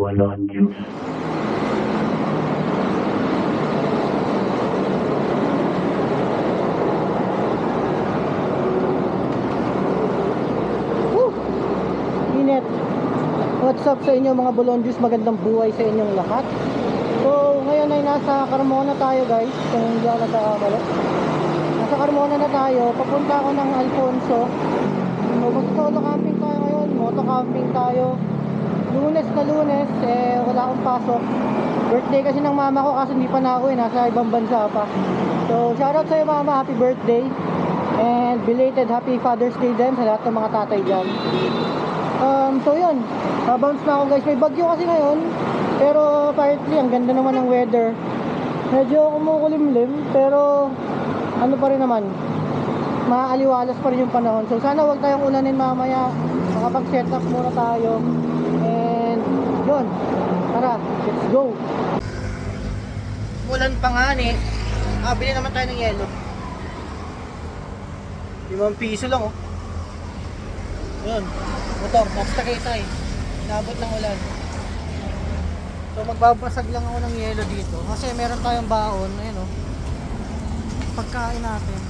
balon juice. Woo! Init. What's up sa inyo mga Balon Juice? Magandang buhay sa inyong lahat. So ngayon ay nasa Carmona tayo guys. Kung hindi ako nagkakamali, nasa Carmona na tayo. Papunta ako ng Alfonso. So mag-solo camping tayo ngayon. Moto camping tayo. Lunes na Lunes, wala akong pasok. Birthday kasi ng mama ko, kaso hindi pa na ako nasa ibang bansa pa. So shoutout sa'yo mama, happy birthday. And belated happy Father's Day din sa lahat ng mga tatay dyan. So yun, bounce na ako guys. May bagyo kasi ngayon, pero partly ang ganda naman ng weather. Medyo kumukulimlim, pero ano pa rin naman, maaliwalas pa rin yung panahon. So sana wag tayong ulanin mamaya. Makapag-set up muna tayo. And yun, tara, let's go. Ulan pa nga ni. Bili naman tayo ng yelo. 5 piso lang oh. Yun, motor, nasa Tagaytay. Inabot ng ulan. So magbabasag lang ako ng yelo dito kasi meron tayong baon, ayun oh. Pagkain natin.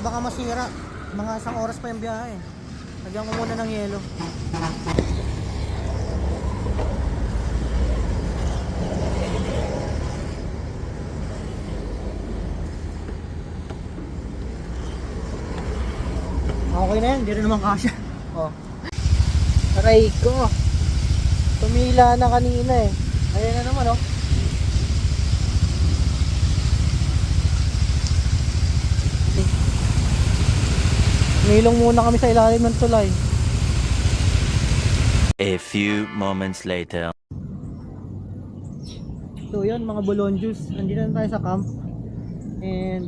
Baka masira. Mga 1 oras pa yung biyahe. Lagyan ko muna ng yelo. Okay na yan, hindi rin naman kasya. Oh. Aray ko. Tumila na kanina eh. Ayan na naman oh. Nilong muna kami sa ilalim ng tulay. A few moments later. So yun mga Balon Juice, andito na tayo sa camp. And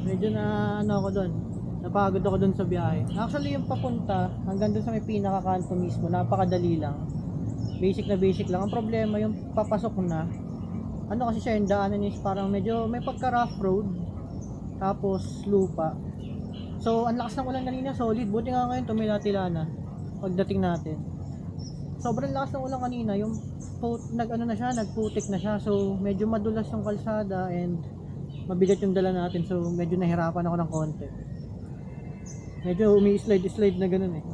medyo na ano ako doon. Napagod ako doon sa biyahe. Actually yung papunta hanggang doon sa may pinakakanto mismo, napakadali lang. Basic na basic lang. Ang problema yung papasok na. Ano kasi siya yung daanan is parang medyo may pagka rough road. Tapos lupa. So ang lakas ng ulan kanina, solid. Buti nga ngayon tumila-tila na pagdating natin. Sobrang lakas ng ulan kanina, yung nagputik na siya. So medyo madulas yung kalsada and mabigat yung dala natin. So medyo nahirapan ako ng konti. Medyo umi-slide na ganun eh.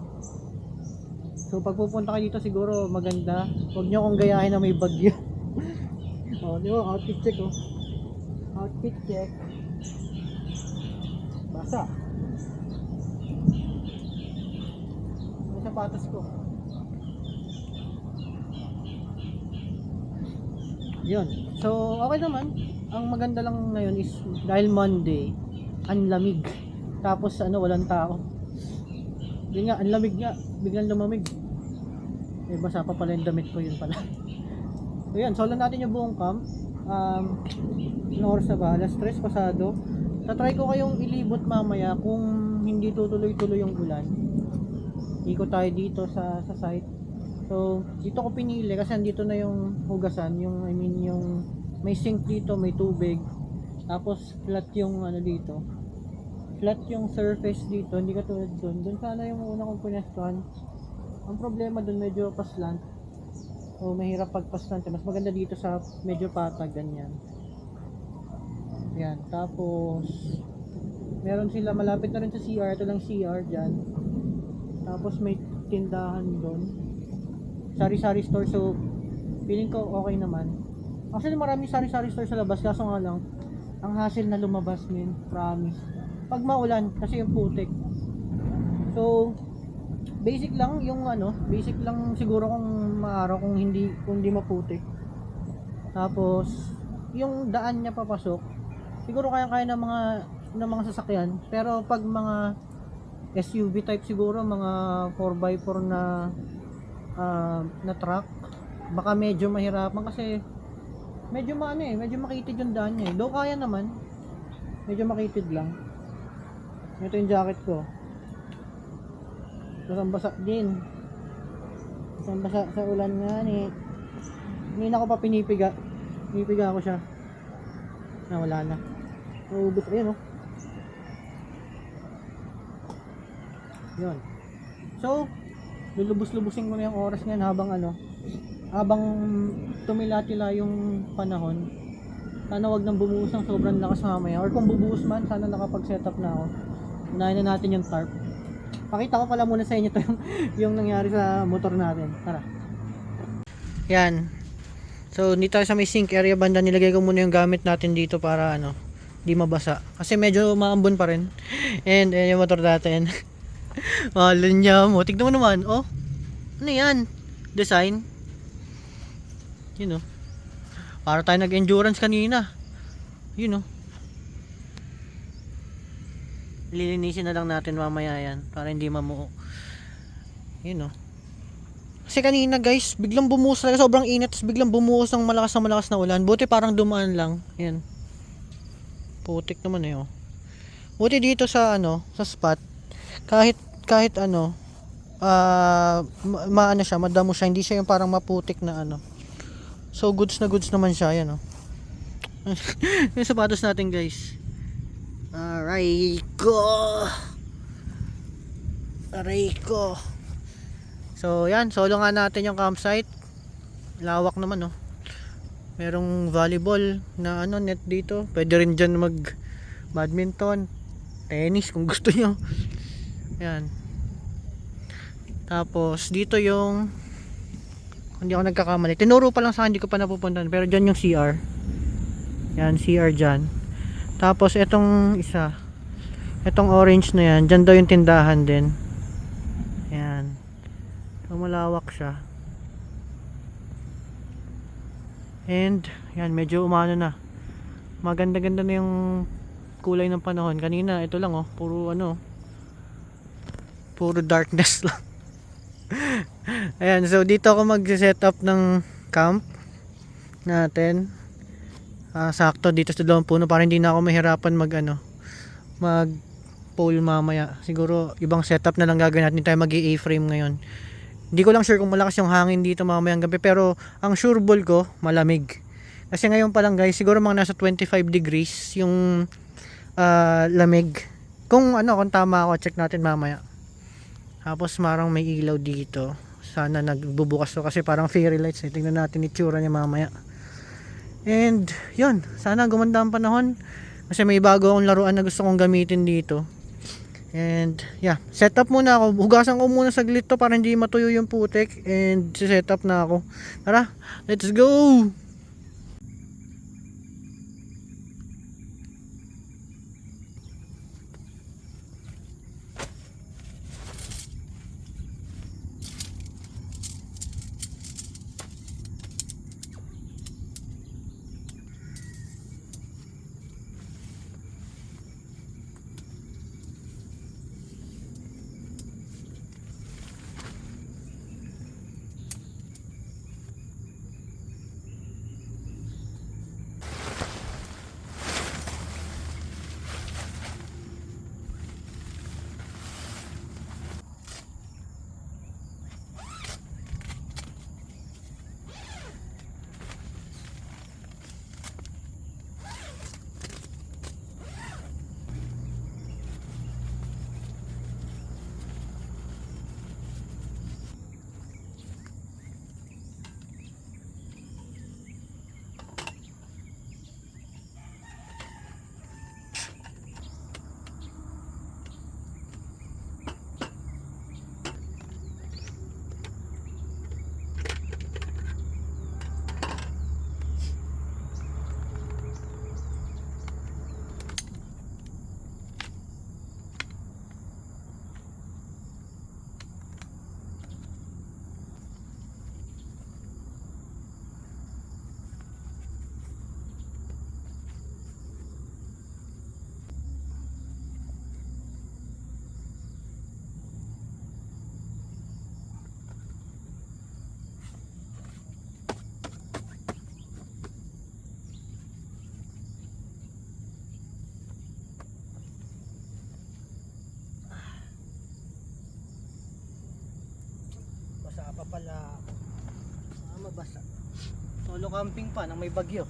So pag pupunta kayo dito siguro maganda. Huwag nyo akong gayahin na may bagyo. Oh, di ba? Outfit check oh. Outfit check. Basa. May sapatos ko. Yun. So okay naman. Ang maganda lang ngayon is dahil Monday, ang lamig. Tapos ano, walang tao. Yun nga, ang lamig nga. Biglang lumamig. Basa pa pala yung damit ko, yun pala. So yun, solo natin yung buong camp. Anong oras na ba? Alas 3 pasado. Tatry ko kayong ilibot mamaya kung hindi tutuloy-tuloy yung ulan. Ikot tayo dito sa site. So dito ko pinili kasi andito na yung hugasan, yung yung may sink dito, may tubig. Tapos flat yung ano dito. Flat yung surface dito, hindi katulad doon. Doon sana yung una kong pinestuhan. Ang problema doon medyo paslant. So mahirap pagpaslant. Mas maganda dito sa medyo patag ganyan. Yan, tapos meron sila malapit na rin sa CR, ito lang CR dyan. Tapos may tindahan doon. Sari-sari store, so feeling ko okay naman. Actually maraming sari-sari store sa labas, kaso nga lang ang hassle na lumabas min, promise. Pag maulan kasi yung putik. So basic lang yung ano, basic lang siguro kung maaraw kung hindi maputik. Tapos yung daan niya papasok, siguro kaya ng mga sasakyan, pero pag mga SUV type siguro, mga 4x4 na truck, baka medyo mahirapan kasi medyo medyo makitid yung daan niya eh. Though kaya naman, medyo makitid lang. Ito yung jacket ko. Basang-basa din. Basang-basa sa ulan nga ni. Hindi na ako pa pinipiga. Pinipiga ako siya. Wala na. Naubos. Ayan oh. Yun. So lulubos-lubusin ko na yung oras niyan habang tumila-tila yung panahon. Sana wag nang bumuhos ng sobrang lakas mamaya, or kung bubuhos man, sana nakapag-set up na ako. Unahin na natin yung tarp. Pakita ko pala muna sa inyo to yung nangyari sa motor natin. Tara. Yan. So dito sa may sink area banda, nilagay ko muna yung gamit natin dito para di mabasa. Kasi medyo maambon pa rin. And yung motor natin. Mahalin niya mo. Tignan mo naman. Oh. Ano yan? Design. Para tayo nag-endurance kanina. Lilinisin na lang natin mamaya yan para hindi mamuo. Kasi kanina guys, biglang bumuhos talaga, sobrang init, tapos biglang bumuhos ng malakas na ulan. Buti parang dumaan lang. Yan. Putik naman oh. Buti dito sa sa spot, kahit maano siya, madamo siya, hindi siya yung parang maputik na So goods naman siya, yan yung sapatos natin guys. Aray ko. So yan, solo nga natin yung campsite. Lawak naman merong volleyball na net dito. Pwede rin dyan mag badminton, tennis kung gusto nyo. Yan. Tapos dito yung, hindi ako nagkakamali, tinuro pa lang sa akin, hindi ko pa napupuntahan, pero dyan yung CR. Yan, CR dyan. Tapos itong isa, itong orange na yan, dyan daw yung tindahan din. Yan. So malawak siya. And yan, medyo umano na. Maganda-ganda na yung kulay ng panahon. Kanina ito lang puro puro darkness lang. Ayan, so dito ako mag-set up ng camp natin. Sakto dito sa dalawang puno para hindi na ako mahirapan mag pole mamaya. Siguro ibang setup na lang gagawin natin, tayo mag-i-A-frame ngayon. Hindi ko lang sure kung malakas yung hangin dito mamayang gabi, pero ang sure ball ko malamig. Kasi ngayon pa lang guys, siguro mga nasa 25 degrees yung lamig. Kung tama ako, check natin mamaya. Tapos marang may ilaw dito. Sana nagbubukas to kasi parang fairy lights. Tingnan natin itsura niya mamaya. And yun, sana gumanda ang panahon. Kasi may bago akong laruan na gusto kong gamitin dito. And yeah, set up muna ako. Hugasan ko muna saglit to para hindi matuyo yung putik. And set up na ako. Tara, let's go! pa pala mabasa. Solo camping pa nang may bagyo.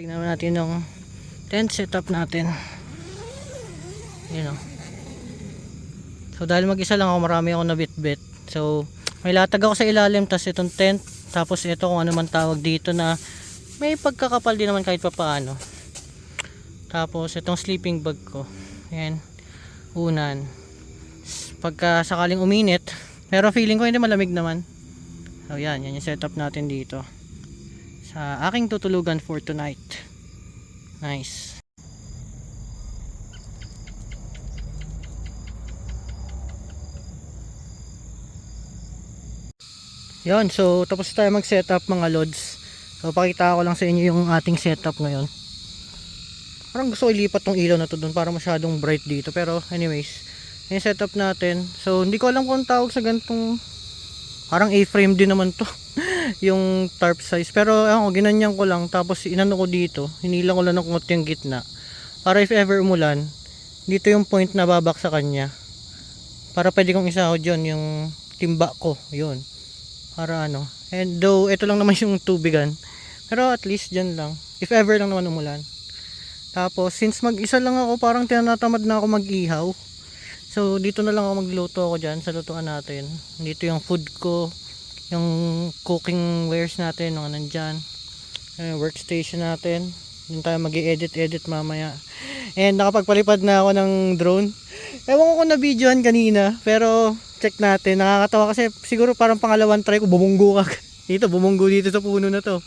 Tingnan natin yung tent setup natin. Yun o. So dahil mag-isa lang ako, marami ako nabitbit. So may latag ako sa ilalim, tapos itong tent, tapos ito kung ano man tawag dito na may pagkakapal din naman kahit pa paano. Tapos itong sleeping bag ko. Ayan, unan. Pagka sakaling uminit, pero feeling ko hindi malamig naman. So yan yung setup natin dito sa aking tutulugan for tonight. Nice. Yon, so tapos tayo mag setup mga lods. So pakita ko lang sa inyo yung ating setup ngayon. Parang gusto ko ilipat tong ilaw na to doon para masyadong bright dito, pero anyways, yung setup natin. So hindi ko alam kung tawag sa ganitong, parang A-frame din naman to yung tarp size, pero ako ginanyan ko lang, tapos inano ko dito, hinilang ko lang ng konti yung gitna para if ever umulan, dito yung point na babak sa kanya, para pwede kong isahod yun yung timba ko, yun, para ano. And though ito lang naman yung tubigan, pero at least dyan lang if ever lang naman umulan. Tapos since mag-isa lang ako, parang tinatamad na ako mag-ihaw, so dito na lang ako magluto ako dyan sa lutuan natin. Dito yung food ko, yung cooking wares natin, mga nandyan, workstation natin. Doon tayo mag-i-edit mamaya. And nakapagpalipad na ako ng drone. Ewan ko kung na-videohan kanina, pero check natin. Nakakatawa kasi siguro parang pangalawang try ko, bumunggo ka. Dito, bumunggo dito sa puno na to.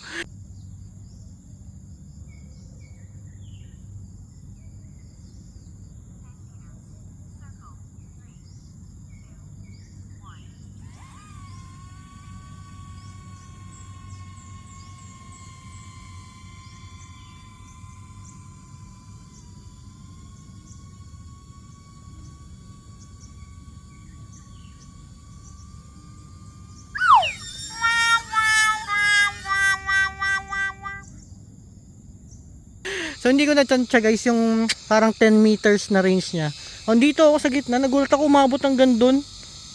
So hindi ko na-tansya guys yung parang 10 meters na range niya. Dito ako sa gitna, nagulat ako umabot hanggang doon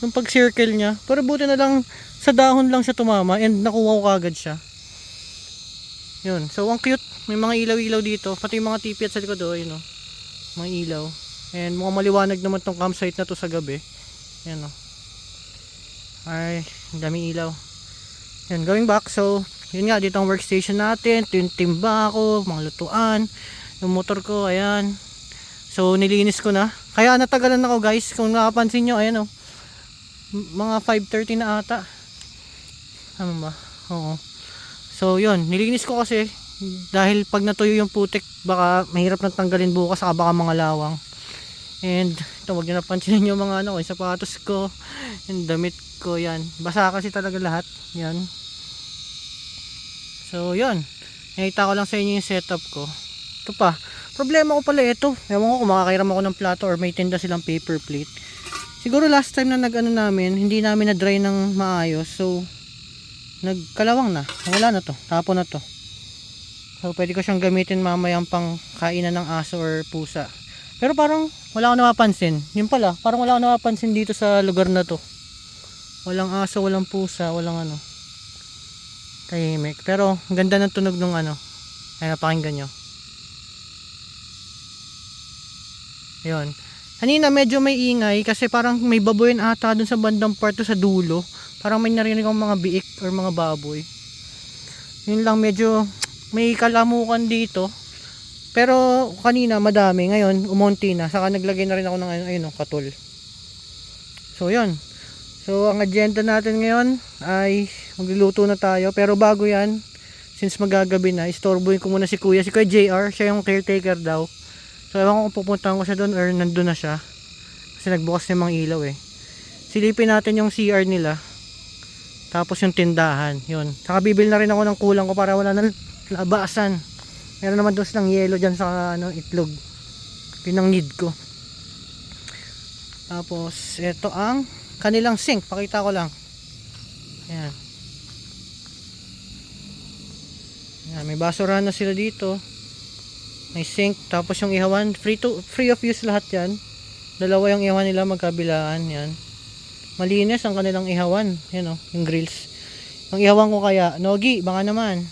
yung pag-circle niya. Pero buti na lang sa dahon lang siya tumama and nakuha ko kagad siya. Yun. So ang cute, may mga ilaw-ilaw dito, pati yung mga tipi at sa likod, yun, mga ilaw. And mukhang maliwanag naman tong campsite na to sa gabi. Yan, ay, ang daming ilaw. Yan, going back, so yun nga, dito ang workstation natin, ito yung timba ko, mga lutuan, yung motor ko, ayan. So nilinis ko na, kaya natagalan ako guys, kung nakapansin nyo, ayan mga 5:30 na ata. Ano ba? Oo. So yun, nilinis ko kasi dahil pag natuyo yung putik, baka mahirap nang tanggalin bukas, saka baka mga lawang. And ito, wag nyo napansinin yung mga yung sapatos ko, yung damit ko, yan, basa kasi talaga lahat, yan. So yun, nakita ko lang sa inyo yung setup ko. Ito pa, problema ko pala ito, ewan ko kung makakairam ako ng plato or may tinda silang paper plate. Siguro last time na nag-ano namin, hindi namin na dry ng maayos, so nagkalawang na, wala na to, tapon na to. So pwede ko siyang gamitin mamayang pang kainan ng aso or pusa. Pero parang wala akong napapansin, yun pala, parang wala akong napapansin dito sa lugar na to. Walang aso, walang pusa, walang ano, tahimik. Pero ang ganda ng tunog ng ay napakinggan nyo. Ayun, kanina medyo may ingay kasi parang may baboyin ata dun sa bandang part sa dulo. Parang may narinig akong mga biik or mga baboy. Yun lang, medyo may kalamukan dito. Pero kanina madami, ngayon umonti na. Saka naglagay na rin ako ng katul. So yun. So ang agenda natin ngayon ay magluluto na tayo, pero bago yan, since magagabi na, istorbohin ko muna si Kuya JR, siya yung caretaker daw. So ewan ko kung pupuntahan ko siya doon or nandun na siya, kasi nagbukas na yung mga ilaw Silipin natin yung CR nila, tapos yung tindahan, yun. Saka bibili na rin ako ng kulang ko para wala na labasan. Meron naman doon silang yelo dyan sa itlog, yun ang need ko. Tapos ito ang kanilang sink, pakita ko lang. Ayan. Ayan, may basurahan na sila dito. May sink, tapos yung ihawan, free of use lahat yan. Dalawa yung ihawan nila magkabilaan, yan. Malinis ang kanilang ihawan, yan yung grills. Ang ihawan ko kaya, Nogi, baka naman.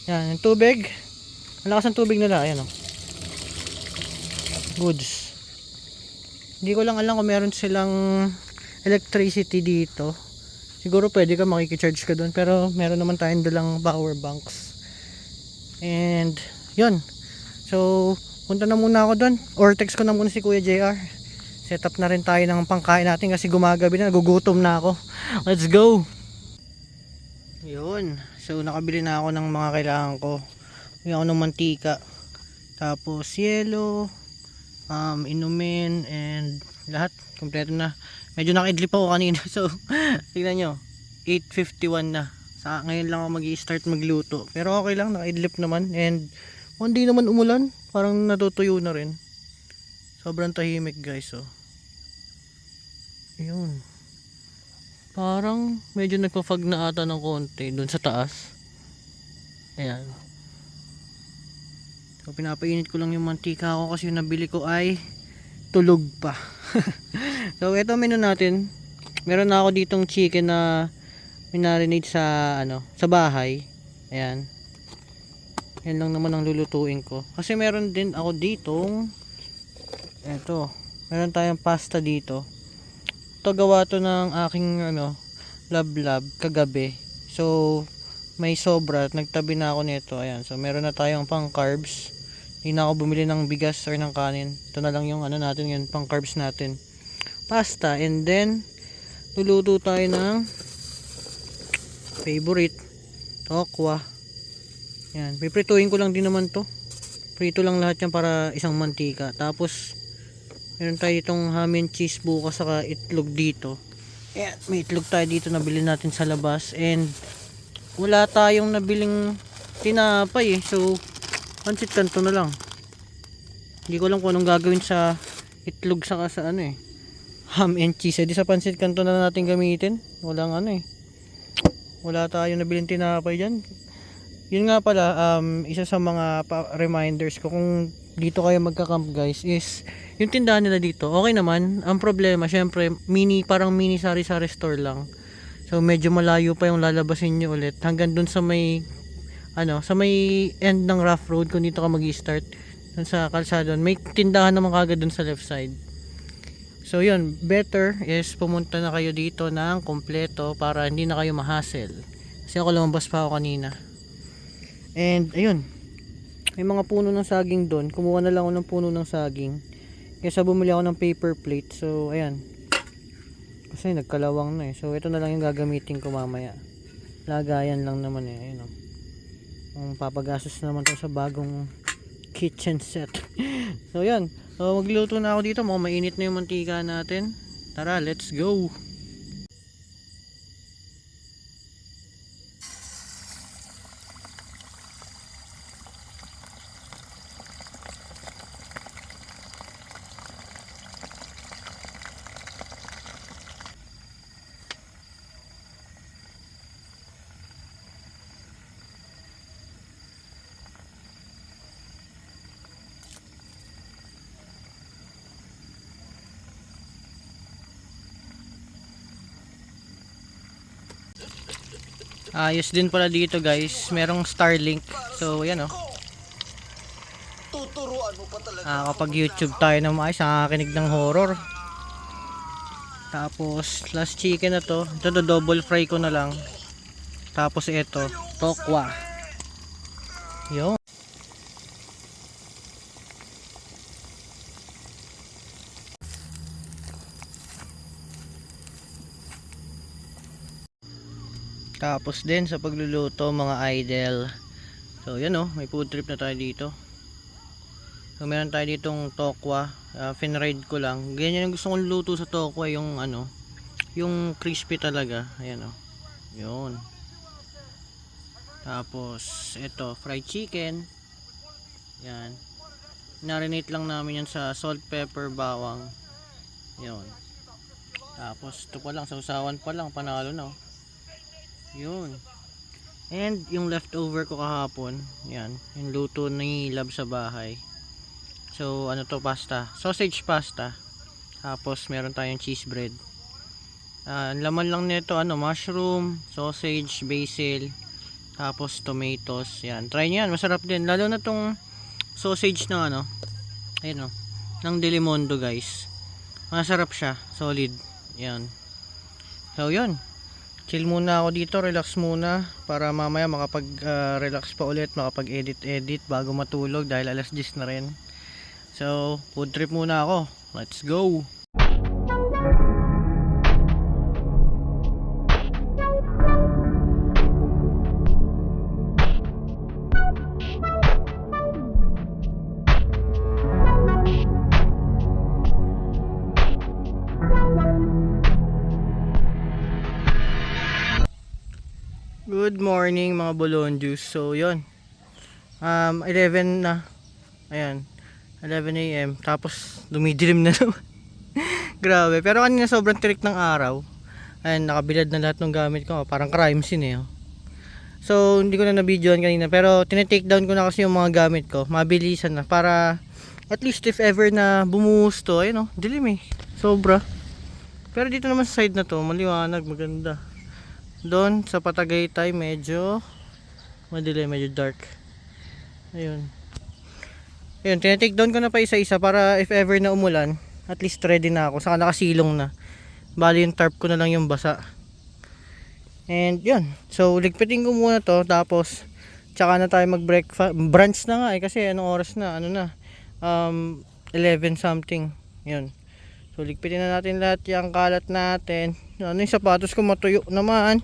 Yan, yung tubig. Ang lakas ng tubig nila, ayan oh. Goods. Hindi ko lang alam kung meron silang electricity dito. Siguro pwede ka makikicharge ka doon, pero meron naman tayong dalang power banks. And yun. So, punta na muna ako doon, or text ko na muna si Kuya JR. Set up na rin tayo ng pangkain natin kasi gumagabi na, nagugutom na ako. Let's go! Yun. So, nakabili na ako ng mga kailangan ko. Bili ako ng mantika. Tapos, yelo, inumin, and lahat. Kompleto na. Medyo nakaidlip ako kanina. So, tignan nyo. 8:51 na. Ngayon lang ako mag-i-start magluto. Pero okay lang, nakaidlip naman. And, hindi naman umulan. Parang natutuyo na rin. Sobrang tahimik guys, oh. Ayun. Parang medyo nagpa-fog na ata ng konti dun sa taas. Ayan. So pinapainit ko lang yung mantika ko kasi yung nabili ko ay tulog pa. So ito menu natin. Meron na ako ditong chicken na minarinate sa sa bahay. Ayan. Yan lang naman ang lulutuin ko. Kasi meron din ako ditong meron tayong pasta dito. Ito gawa to ng aking lab kagabi. So may sobra, nagtabi na ako nito. Ayan, so meron na tayong pang carbs. Hindi na ako bumili ng bigas or ng kanin. Ito na lang yung natin, yung pang carbs natin. Pasta, and then luluto tayo ng favorite, tokwa. Ayan, piprituhin ko lang din naman to. Prito lang lahat yan para isang mantika. Tapos meron tayo itong ham and cheese bukas, saka itlog dito. Ayan, may itlog tayo dito na bilhin natin sa labas. And wala tayong nabiling tinapay so pansit kanto na lang. Hindi ko alam kung anong gagawin sa itlog saka sa ham and cheese. Di sa pansit kanto na natin gamitin. Walang wala tayong nabiling tinapay dyan. Yun nga pala, isa sa mga reminders ko kung dito kayo magka-camp guys is yung tindahan nila dito okay naman. Ang problema syempre parang mini sari-sari store lang, so medyo malayo pa yung lalabasin nyo ulit hanggang dun sa may sa may end ng rough road. Kung dito ka mag-i-start dun sa kalsada, may tindahan naman kagad dun sa left side. So yun, better is pumunta na kayo dito ng kompleto para hindi na kayo ma-hassle, kasi ako lumabas pa ako kanina. And ayun, may mga puno ng saging doon. Kumuha na lang ako ng puno ng saging kaysa bumili ako ng paper plate. So ayan, kasi nagkalawang na so ito na lang yung gagamitin ko mamaya. Lagayan lang naman ayun ang papagastos naman to sa bagong kitchen set. So yan, so magluto na ako dito. Mainit na yung mantika natin. Tara, let's go. Ayos din pala dito guys, merong Starlink. So yan Tuturuan mo pa talaga. kapag YouTube tayo na maayos, nakakinig ng horror. Tapos last chicken na to, ito double fry ko na lang. Tapos ito, tokwa. Yun. Tapos din sa pagluluto mga idol. So yan may food trip na tayo dito. So meron tayo ditong tokwa, finride ko lang. Ganyan yung gusto kong luto sa tokwa, yung yung crispy talaga. Ayan yun. Tapos ito, fried chicken. Yan. Marinate lang namin yan sa salt, pepper, bawang. Yun. Tapos ito pa lang, sausawan pa lang, panalo na yun. And yung leftover ko kahapon, yan, yung luto ni Lab sa bahay. So to, pasta, sausage pasta. Tapos meron tayong cheese bread. Laman lang nito mushroom, sausage, basil, Tapos tomatoes. Yan. Try nyo yan. Masarap din. Lalo na tong sausage ng ano. Ayun o. Ng Delimondo guys. Masarap siya. Solid. Yan. So yun. Chill muna ako dito. Relax muna. Para mamaya makapag-relax pa ulit. Makapag-edit bago matulog. Dahil alas 10 na rin. So food trip muna ako. Let's go. Good morning mga Bolon Juice. So yun 11 na. Ayan 11 AM. Tapos dumidilim na naman. Grabe. Pero kanina sobrang tirik ng araw. Ayan, nakabilad na lahat ng gamit ko. Parang crime scene eh. So hindi ko na na-videoan kanina. Pero tinitake down ko na kasi yung mga gamit ko. Mabilisan na. Para at least if ever na bumuhos to. Ayun dilim eh. Sobra. Pero dito naman sa side na to maliwanag, maganda. Doon sa Patagaytay medyo madilim, medyo dark. Ayun. Ayun, tinitake down ko na pa isa-isa para if ever na umulan, at least ready na ako. Saka nakasilong na. Bali yung tarp ko na lang yung basa. And yun. So ligpitin ko muna to. Tapos tsaka na tayo mag-breakfast. Brunch na nga kasi anong oras na? Ano na? 11 something. Yun. So ligpitin na natin lahat yung kalat natin. Ano yung sapatos ko matuyo naman.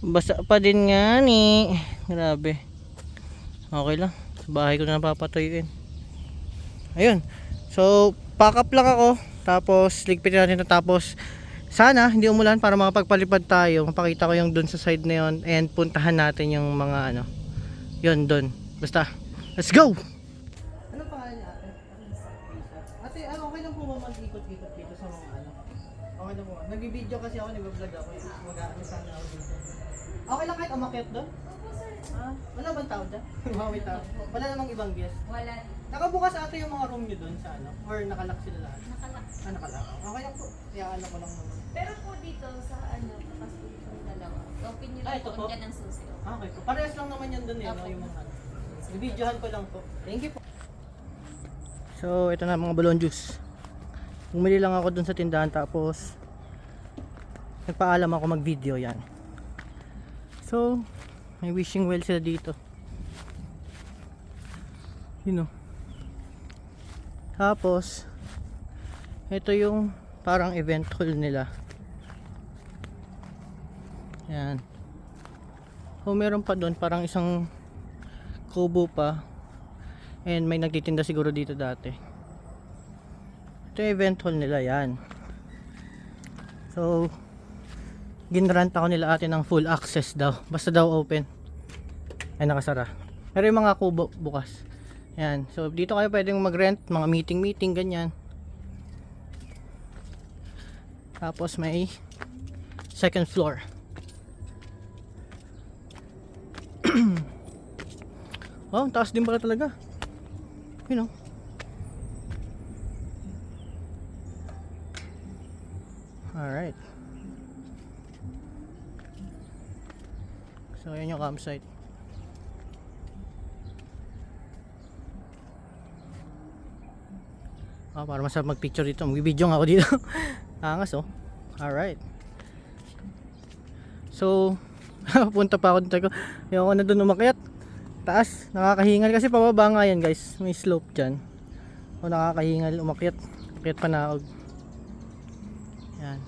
Basa pa din nga ni. Grabe. Okay lang. Sa bahay ko na napapatuyuin. Ayun. So pack up lang ako. Tapos ligpitin natin ito. Tapos sana hindi umulan para makapagpalipad tayo. Mapakita ko yung dun sa side na yun. And puntahan natin yung mga ano. Yun dun. Basta. Let's go! Ano pangalan niya ate? Ate, okay lang po mag-ikot-ikot dito sa mga ano. Okay lang po. Nag-video kasi ako, nag-vlog ako. Mag-ano sana ako dito. Okay lang kahit umakyat doon? Wala bang tao dyan? May tao. Wala namang ibang guest? Wala. Nakabukas ate yung mga room nyo doon sa ano? Or nakalock sila lahat? Nakalak. Nakalock. Okay lang po. Kaya ano ko lang naman. Pero po dito sa ano, tapos po itong dalawa. Open nyo lang Ito po po? dyan ang susi. Okay po. Parehas lang naman yan doon eh. No? Opo. Yung mga ano. I-videohan ko lang po. Thank you po. So ito na mga balon juice. Bumili lang ako doon sa tindahan tapos nagpaalam ako mag-video yan. So may wishing well sila dito. You know. Tapos ito yung parang event hall nila. Yan. So meron pa doon parang isang kubo pa. And may nagtitinda siguro dito dati. Ito yung event hall nila yan. So ginrant ako nila ate ng full access daw. Basta daw open. Ay nakasara. Pero yung mga kubo bukas. Yan. So dito kayo pwedeng mag-rent. Mga meeting ganyan. Tapos may second floor. Oh, taas din pala talaga. You know. Alright. So yun yung campsite. Para masarap mag-picture dito. Mag-video nga ako dito. Angas oh. Alright. So punta pa ako dito. Yung ako na doon umakyat. Taas. Nakakahingal kasi pababa nga yan guys. May slope dyan. O nakakahingal umakyat. Umakyat panaog. Yan.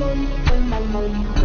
Thank you.